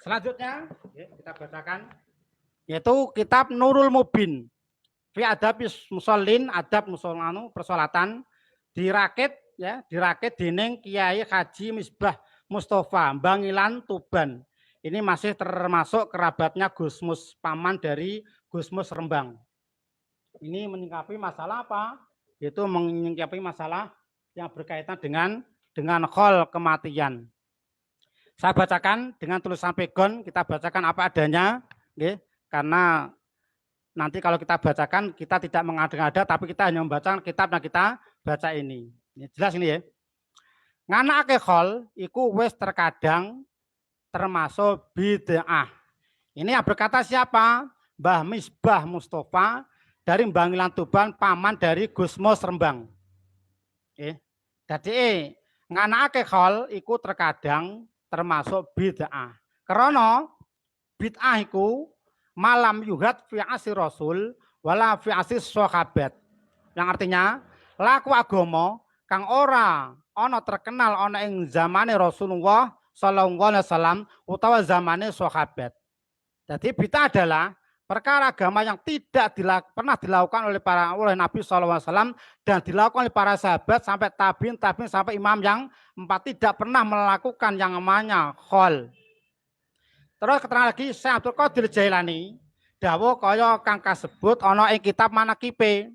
Selanjutnya kita bacakan yaitu kitab Nurul Mubin fi adabis musallin, adab musolanu persolatan, dirakit dening Kiai Haji Misbah Mustafa Bangilan Tuban. Ini masih termasuk kerabatnya Gusmus, paman dari Gusmus Rembang. Ini menyikapi masalah apa? Yaitu menyikapi masalah yang berkaitan dengan khol kematian. Saya bacakan dengan tulisan pegon, kita bacakan apa adanya, karena nanti kalau kita bacakan kita tidak mengada-ngada, tapi kita hanya membaca kitab yang kita baca ini. Ini jelas ini ya. Nganake khol iku wis terkadang termasuk bid'ah. Ini yang berkata siapa? Mbah Misbah Mustafa dari Bangilan Tuban, paman dari Gusmus Rembang. Jadi nganake khol iku terkadang termasuk bid'ah. Karena bid'ah iku malam yuhat fi asir rasul wala fi asir sahabat. Yang artinya laku agama kang ora ana terkenal ana ing zamane Rasulullah sallallahu alaihi wasallam utawa zamane sahabat. Jadi bid'ah adalah perkara agama yang tidak pernah dilakukan oleh Nabi sallallahu alaihi wasallam dan dilakukan oleh para sahabat sampai tabiin sampai imam yang 4 tidak pernah melakukan yang namanya khol. Terus keterangan lagi Syekh Abdul Qadir Jailani dawuh kaya kang kasebut ana ing kitab Manaqibe.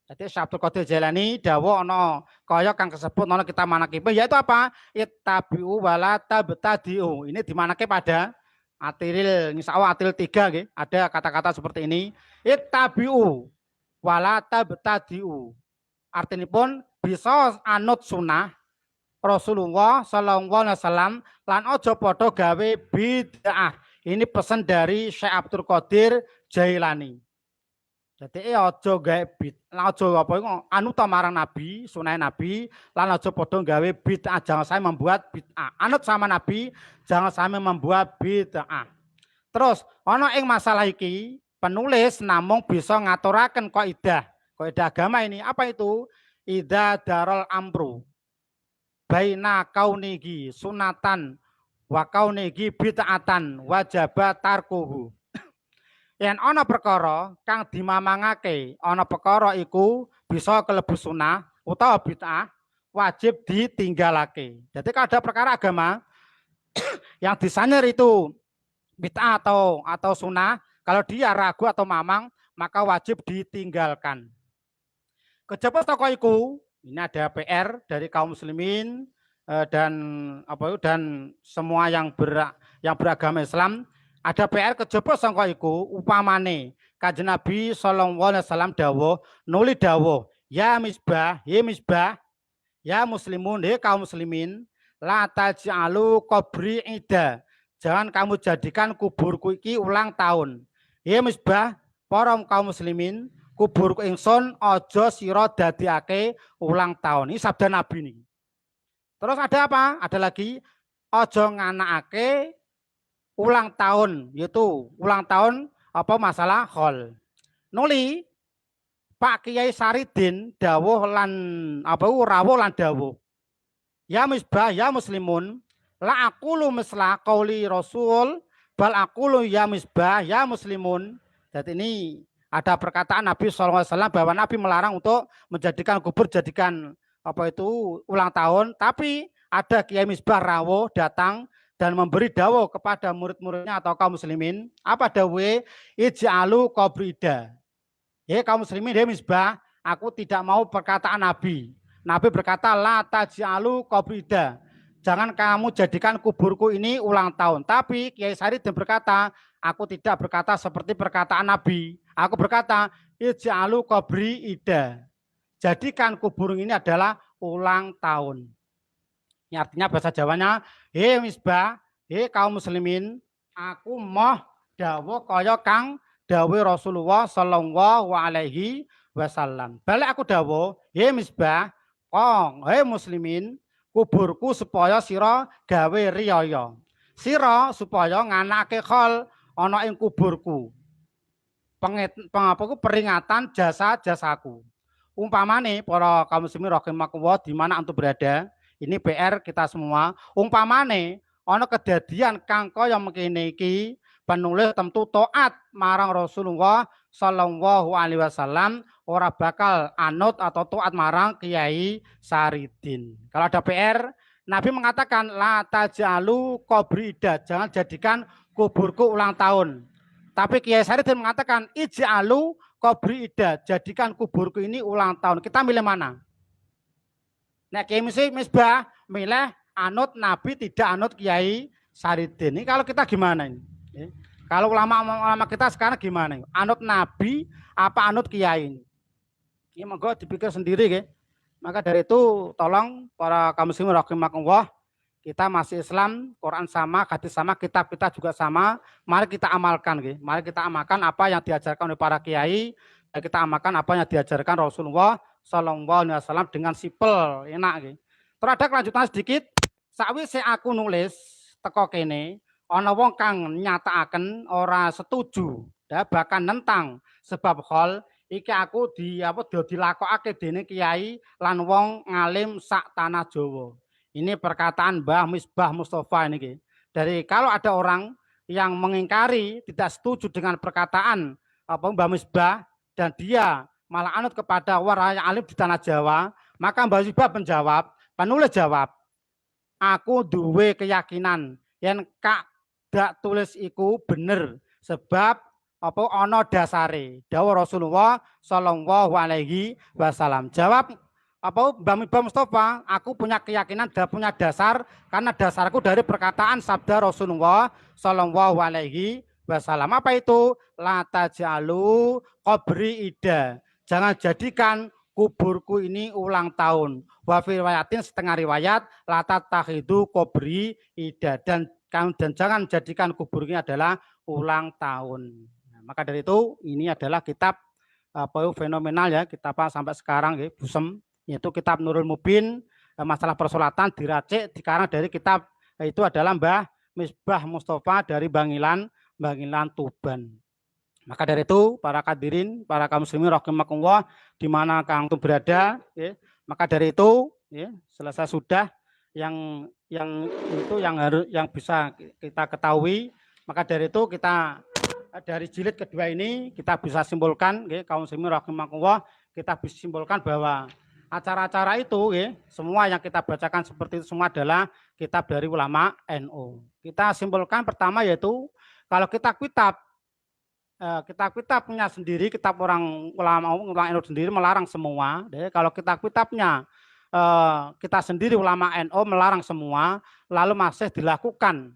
Jadi Syekh Abdul Qadir Jailani dawuh ana kaya kang kasebut ana kitab Manaqibe, yaitu apa? Ittabi'u wala tabtadi'u. Ini di Manaqib pada atil insyaallah atil 3 nggih, ada kata-kata seperti ini. Ittabi'u wala tabtadi'u. Artinipun bisa anut sunah Rasulullah sallallahu alaihi wasallam lan aja padha gawe bid'ah. Ini pesan dari Syekh Abdul Qadir Jailani. Jadi aja gawe bid'ah, aja apa iku anut marang Nabi, sunah Nabi, lan aja padha gawe bid'ah, jangan sampai membuat bid'ah. Anut sama Nabi, jangan sampai membuat bid'ah. Terus ana ing masalah iki penulis namung bisa ngaturaken kaidah agama ini. Apa itu? Idza darul amru baina kaunigi sunatan wa kaunigi bid'atan wajaba tarkuhu. Yen ana perkara kang dimamangake, ana perkara iku bisa kelebu sunah utawa bid'ah, wajib ditinggalake. Jadi kalau ada perkara agama yang disanyar itu bid'ah atau sunah, kalau dia ragu atau mamang, maka wajib ditinggalkan. Kejaba toko iku, ini ada PR dari kaum muslimin dan semua yang beragama Islam, ada PR kejaba sangka iku upamane Kanjeng Nabi sallallahu alaihi wasallam dawuh, nuli dawuh, ya misbah, ya muslimun, kaum muslimin, la taj'alu qabri ida. Jangan kamu jadikan kuburku iki ulang tahun. Ya misbah, para kaum muslimin, kuburku ingsun aja sira dadiake ulang tahun. Ini sabda Nabi nih. Terus ada apa? Ada lagi aja nganakake ulang tahun, yaitu ulang tahun apa masalah khol. Nuli Pak Kiai Saridin dawuh lan rawuh lan dawuh. Ya misbah ya muslimun, la aqulu misla qauli Rasul, bal aqulu ya misbah ya muslimun. Jadi ini ada perkataan Nabi SAW bahwa Nabi melarang untuk menjadikan kubur jadikan ulang tahun, tapi ada Kiai Misbah rawuh datang dan memberi dawuh kepada murid-muridnya atau kaum muslimin. Apa dawuhe? Ij'alu qabrida. Ya kaum muslimin, dia Misbah, aku tidak mau perkataan Nabi. Nabi berkata la taj'alu qabrida. Jangan kamu jadikan kuburku ini ulang tahun. Tapi Kiai Saridin berkata, aku tidak berkata seperti perkataan Nabi. Aku berkata, ij'alu qabri ida. Jadikan kubur ini adalah ulang tahun. Ini artinya bahasa Jawanya, hei Misbah, hei kaum muslimin, aku moh dawuh kaya kang dawuh Rasulullah sallallahu alaihi wasallam. Balik aku dawuh, hei Misbah, hei muslimin, kuburku supaya sira gawe riyaya. Sira supaya nganake khol ana ing kuburku. Peringatan jasa-jasaku. Umpamane para kaum muslimin rahimakumullah di mana antum berada, ini PR kita semua. Umpamane ana kedadian kang kaya mengkene iki, penulis tentu taat marang Rasulullah Shallallahu Alaihi Wasallam, ora bakal anut atau taat marang Kiai Saridin. Kalau ada PR, Nabi mengatakan la tajalu qabri ida, jangan jadikan kuburku ulang tahun. Tapi Kiai Saridin mengatakan ij'alu qabri ida, jadikan kuburku ini ulang tahun. Kita milih mana? Nek Kiai Misbah milih anut Nabi, tidak anut Kiai Saridin. Ini kalau kita gimana ini? Kalau ulama kita sekarang gimana? Anut Nabi apa anut Kiai ini? Ini monggo dipikir sendiri ya. Maka dari itu tolong para kaum muslimin rahimakumullah, kita masih Islam, Quran sama, hadis sama, kitab kita juga sama. Mari kita amalkan ya. Mari kita amalkan apa yang diajarkan oleh para kiai, dan kita amalkan apa yang diajarkan Rasulullah Shallallahu Alaihi Wasallam dengan simpel, enak ya. Terus ada kelanjutan sedikit. Sakwise aku nulis teko kene, ana wong kang nyatakaken ora setuju, ya, bahkan nentang sebab hal iki aku dilakokake dening kiai lan wong ngalim sak tanah Jawa. Ini perkataan Mbah Misbah Mustafa ini. Dari kalau ada orang yang mengingkari, tidak setuju dengan perkataan Mbah Misbah dan dia malah anut kepada orang yang alim di tanah Jawa, maka Mbah Misbah menjawab, penulis jawab, aku duwe keyakinan yen kak dak tulis iku bener sebab apa ana dasare dawuh Rasulullah Shallallahu Alaihi Wasallam. Jawab apa Mbah Misbah Mustafa, aku punya keyakinan dan punya dasar karena dasarku dari perkataan sabda Rasulullah Shallallahu Alaihi Wasallam. Apa itu? La tajalu qabri ida, jangan jadikan kuburku ini ulang tahun. Wa fi riwayatin, setengah riwayat, la tattakhidu qabri ida, dan jangan jadikan kubur ini adalah ulang tahun. Nah, maka dari itu ini adalah kitab fenomenal ya, kitab sampai sekarang ya, Busem, yaitu kitab Nurul Mubin, masalah persolatan diracik dikarang dari kitab itu adalah Mbah Misbah Mustafa dari Bangilan Tuban. Maka dari itu para hadirin, para kaum muslimin rahimakumullah di mana kang itu berada, ya, maka dari itu ya, selesai sudah yang itu yang bisa kita ketahui. Maka dari itu kita dari jilid kedua ini kita bisa simpulkan ya, kaum muslimin rahimakumullah, kita bisa simpulkan bahwa acara-acara itu ya, semua yang kita bacakan seperti itu semua adalah kitab dari ulama NU. Kita simpulkan pertama yaitu kalau kitab punya sendiri, kitab ulama NU sendiri melarang semua. Jadi kalau kitabnya kita sendiri ulama NU melarang semua, lalu masih dilakukan,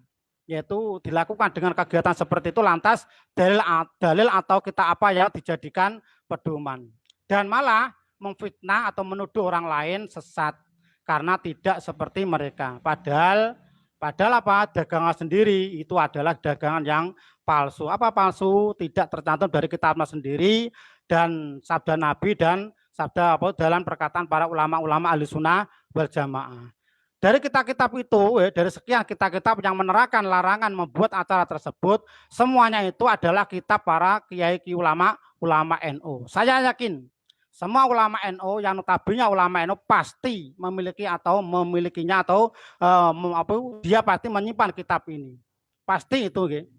yaitu dilakukan dengan kegiatan seperti itu, lantas dalil atau kita apa yang dijadikan pedoman, dan malah memfitnah atau menuduh orang lain sesat karena tidak seperti mereka. Padahal apa? Dagangan sendiri itu adalah dagangan yang palsu. Apa palsu? Tidak tercantum dari kitabnya sendiri dan sabda Nabi dan sabda apa dalam perkataan para ulama-ulama ahli sunnah wal jamaah. Dari kitab-kitab itu, dari sekian kitab-kitab yang menerangkan larangan membuat acara tersebut, semuanya itu adalah kitab para kiai ulama NU. Saya yakin semua ulama NU yang notabene ulama NU pasti memilikinya atau dia pasti menyimpan kitab ini. Pasti itu, gitu.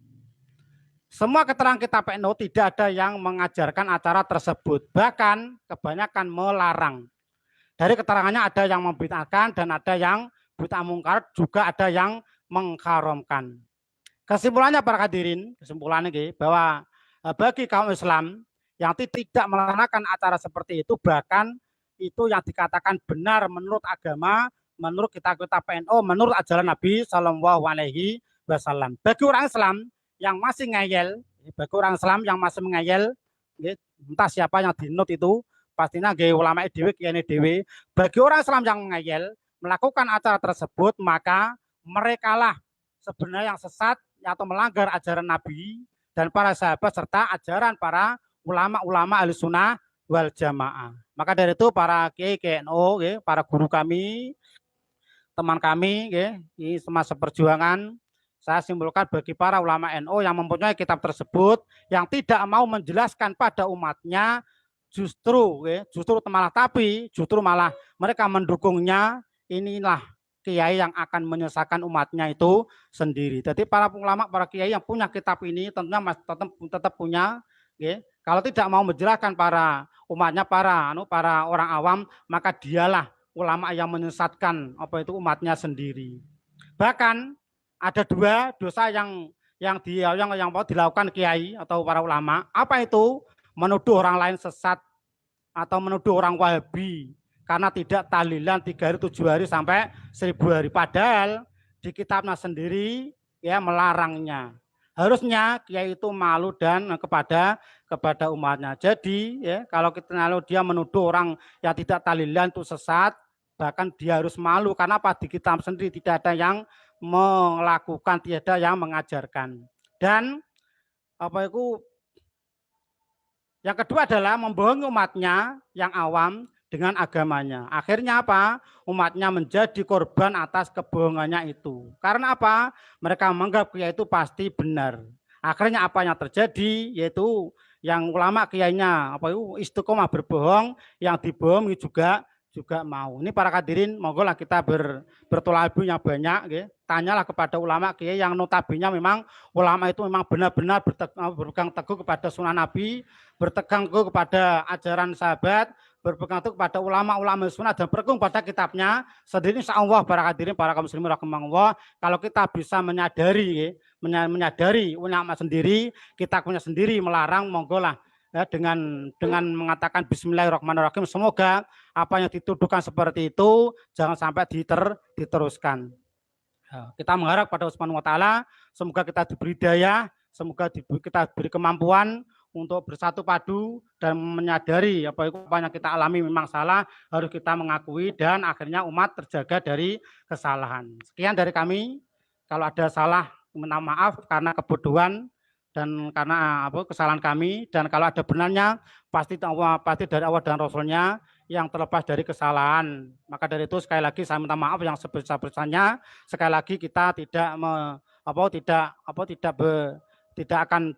Semua keterangan kitab NU tidak ada yang mengajarkan acara tersebut, bahkan kebanyakan melarang. Dari keterangannya ada yang membid'ahkan dan ada yang bid'ah mungkar, juga ada yang mengharamkan. Kesimpulannya para hadirin, kesimpulannya bahwa bagi kaum Islam yang tidak melaksanakan acara seperti itu, bahkan itu yang dikatakan benar menurut agama, menurut kitab-kitab NU, menurut ajaran Nabi Shallallahu Alaihi Wasallam. Bagi orang Islam yang masih ngeyel, entah siapa yang dinut itu, pastinya ulama dewe, kiai dewe. Bagi orang Islam yang ngeyel melakukan acara tersebut, maka mereka lah sebenarnya yang sesat atau melanggar ajaran Nabi dan para sahabat serta ajaran para ulama-ulama ahli sunnah wal jamaah. Maka dari itu para kiai NU, para guru kami, teman kami, ini semasa perjuangan, saya simpulkan bagi para ulama NU yang mempunyai kitab tersebut, yang tidak mau menjelaskan pada umatnya, justru malah mereka mendukungnya. Inilah kiai yang akan menyesatkan umatnya itu sendiri. Jadi para ulama, para kiai yang punya kitab ini tentunya tetap punya, ya. Kalau tidak mau menjelaskan para umatnya, para orang awam, maka dialah ulama yang menyesatkan umatnya sendiri. Bahkan ada dua dosa yang dilakukan kiai atau para ulama. Apa itu? Menuduh orang lain sesat atau menuduh orang Wahabi karena tidak tahlilan 3 hari, 7 hari sampai 1000 hari. Padahal di kitabnya sendiri ya melarangnya. Harusnya kiai itu malu dan kepada umatnya. Jadi ya kalau dia menuduh orang yang tidak tahlilan itu sesat, bahkan dia harus malu karena apa? Di kitab sendiri tidak ada yang melakukan, tidak ada yang mengajarkan. Dan yang kedua adalah membohongi umatnya yang awam dengan agamanya. Akhirnya apa? Umatnya menjadi korban atas kebohongannya itu. Karena apa? Mereka menganggap kiai itu pasti benar. Akhirnya apa yang terjadi? Yaitu yang ulama kiainya istiqomah berbohong, yang dibohongi juga mau. Ini para hadirin, monggo lah kita bertolak ilmu yang banyak. Ya. Tanyalah kepada ulama kiai yang notabene memang ulama itu memang benar-benar berpegang teguh kepada sunnah Nabi, berpegang teguh kepada ajaran sahabat, berpegang teguh kepada ulama-ulama sunnah dan berpegang pada kitabnya sendiri. Insya Allah para hadirin, para kaum muslimin rahimakumullah, kalau kita bisa menyadari ulama sendiri, kita punya sendiri melarang, monggo lah ya, dengan mengatakan Bismillahirrahmanirrahim. Semoga apa yang dituduhkan seperti itu jangan sampai diteruskan. Kita mengharap pada Allah Subhanahu wa taala, semoga kita diberi daya, semoga kita diberi kemampuan untuk bersatu padu dan menyadari apa yang kita alami memang salah, harus kita mengakui dan akhirnya umat terjaga dari kesalahan. Sekian dari kami. Kalau ada salah, minta maaf karena kebodohan dan karena kesalahan kami, dan kalau ada benarnya pasti dari Allah dan Rasulnya yang terlepas dari kesalahan. Maka dari itu sekali lagi saya minta maaf yang sebesar-besarnya. Sekali lagi kita tidak akan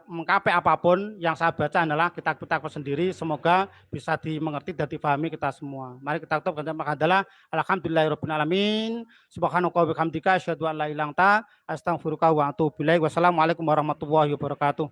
mengkapai apapun. Yang saya baca adalah kitab-kitab sendiri, semoga bisa dimengerti dan difahami kita semua. Mari kita tutup dengan adalah alhamdulillahirabbil alamin, subhanaka wa bihamdika asyhadu an la ilaha illa anta astaghfiruka wa atubu ilaik. Wassalamualaikum warahmatullahi wabarakatuh.